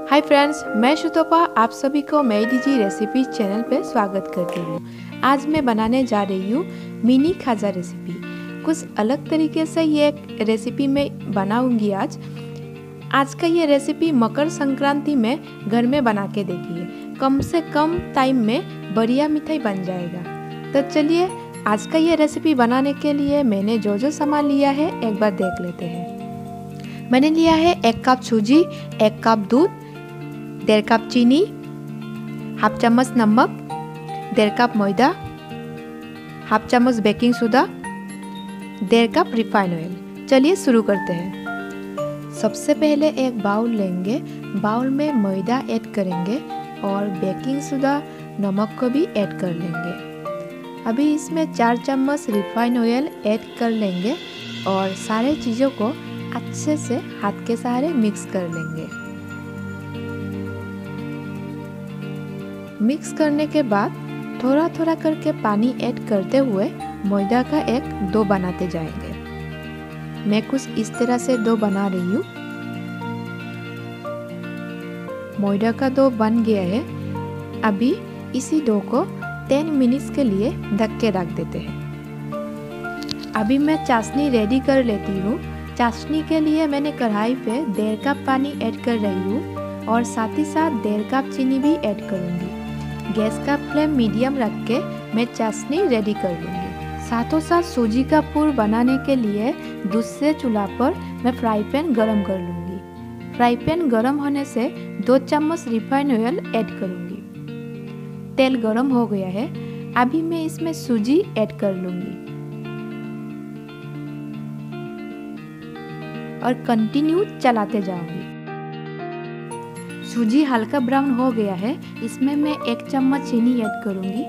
Hi friends, मैं शुतोपा आप सभी को मेरी डीजी रेसिपी चैनल पे स्वागत करती हूँ। आज मैं बनाने जा रही हूँ मिनी खाजा रेसिपी। कुछ अलग तरीके से ये रेसिपी मैं बनाऊंगी आज का ये रेसिपी मकर संक्रांति में घर में बना के देखिए। कम से कम टाइम में बढ़िया मिठाई बन जाएगा। तो चलिए आज का ये रेसिपी बनाने के लिए मैंने जो सामान लिया है एक बार देख लेते हैं। मैंने लिया है 1 कप सूजी, 1 कप दूध, 1.5 कप चीनी, हाफ चम्मच नमक, 1.5 कप मैदा, हाफ चम्मच baking soda, 1.5 cup refined oil. चलिए शुरू करते हैं। सबसे पहले एक बाउल लेंगे, बाउल में मैदा ऐड करेंगे और बेकिंग सोडा नमक को भी ऐड कर लेंगे। अभी इसमें 4 चम्मच रिफाइंड ऑयल ऐड कर लेंगे और सारे चीज़ों को अच्छे से हाथ के सहारे मिक्स कर लेंगे। मिक्स करने के बाद थोड़ा थोड़ा करके पानी ऐड करते हुए मैदा का एक डो बनाते जाएंगे। मैं कुछ इस तरह से डो बना रही हूँ। मैदा का डो बन गया है। अभी इसी डो को 10 मिनट्स के लिए ढक के रख देते हैं। अभी मैं चाशनी रेडी कर लेती हूँ। चाशनी के लिए मैंने कढ़ाई पे 1.5 कप पानी ऐड कर रही हूँ और साथ ही साथ 1.5 कप चीनी भी ऐड करूँगी। गैस का फ्लेम मीडियम रख के मैं चाशनी रेडी कर लूँगी। साथों साथ सूजी का पूर बनाने के लिए दूसरे चूल्हा पर मैं फ्राई पैन गरम कर लूँगी। फ्राई पैन गरम होने से 2 चम्मच रिफाइंड ऑयल ऐड करूँगी। तेल गरम हो गया है। अभी मैं इसमें सूजी ऐड कर लूँगी और कंटिन्यू चलाते जाऊँगी। सूजी हल्का ब्राउन हो गया है। इसमें मैं 1 चम्मच चीनी ऐड करूँगी।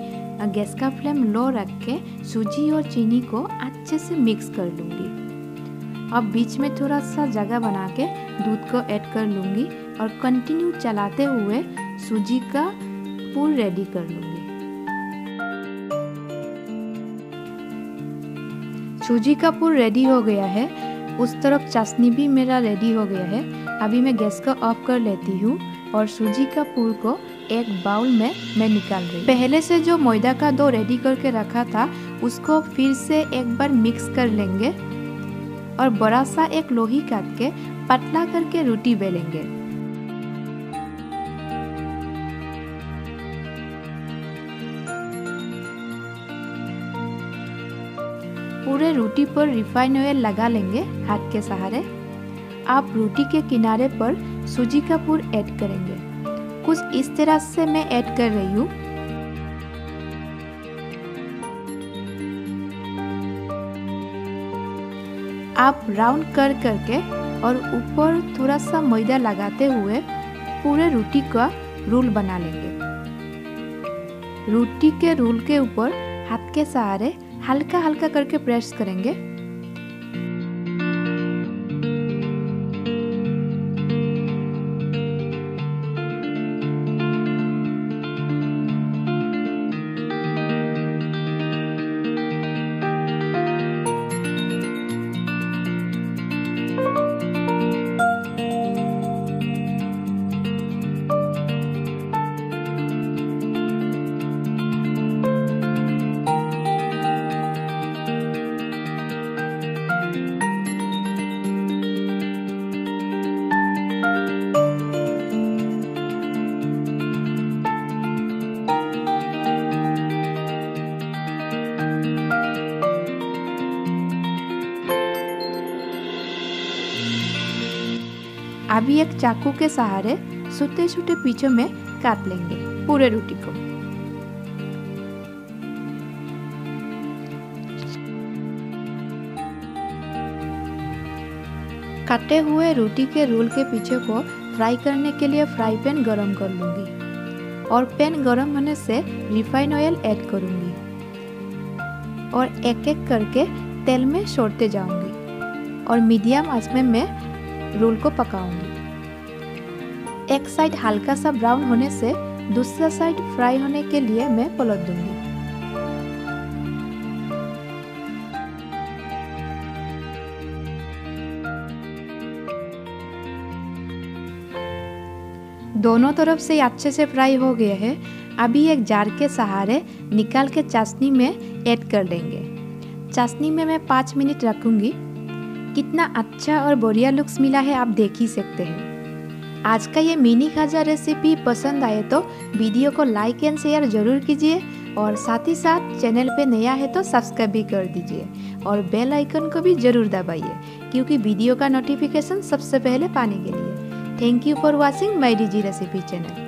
गैस का फ्लेम लो रख के सूजी और चीनी को अच्छे से मिक्स कर लूँगी। अब बीच में थोड़ा सा जगह बना के दूध को ऐड कर लूँगी और कंटिन्यू चलाते हुए सूजी का पूर रेडी कर लूँगी। सूजी का पूर रेडी हो गया है। उस तरफ चाशनी भी मेरा रेडी हो गया है। अभी मैं गैस को ऑफ कर लेती हूँ और सूजी का पूर को एक बाउल में मैं निकाल रही हूँ। पहले से जो मैदा का डो रेडी करके रखा था उसको फिर से एक बार मिक्स कर लेंगे और बड़ा सा एक लोही काट के पतला करके रोटी बेलेंगे। पूरे रोटी पर रिफाइंड ऑयल लगा लेंगे हाथ के सहारे। आप रोटी के किनारे पर सूजी का पूर ऐड करेंगे। कुछ इस तरह से मैं ऐड कर रही हूँ। आप राउंड कर करके और ऊपर थोड़ा सा मैदा लगाते हुए पूरे रोटी का रोल बना लेंगे। रोटी के रोल के ऊपर हाथ के सहारे हल्का हल्का करके प्रेस करेंगे। अभी एक चाकू के सहारे छोटे छोटे पीछों में काट लेंगे पूरे रोटी को। काटे हुए रोटी के रोल के पीछे को फ्राई करने के लिए फ्राई पैन गरम कर लूँगी और पैन गरम होने से रिफाइंड ऑयल ऐड करूँगी और एक एक करके तेल में छोड़ते जाऊँगी और मीडियम आंच में मैं रोल को पकाऊंगी। एक साइड हल्का सा ब्राउन होने से दूसरा साइड फ्राई होने के लिए मैं पलट दूंगी। दोनों तरफ से अच्छे से फ्राई हो गए हैं। अभी एक जार के सहारे निकाल के चाशनी में ऐड कर देंगे। चाशनी में मैं 5 मिनट रखूँगी। कितना अच्छा और बढ़िया लुक्स मिला है आप देख ही सकते हैं। आज का ये मिनी खाजा रेसिपी पसंद आए तो वीडियो को लाइक एंड शेयर ज़रूर कीजिए और साथ ही साथ चैनल पे नया है तो सब्सक्राइब भी कर दीजिए और बेल आइकन को भी ज़रूर दबाइए क्योंकि वीडियो का नोटिफिकेशन सबसे पहले पाने के लिए। Thank you for watching my DG recipe channel.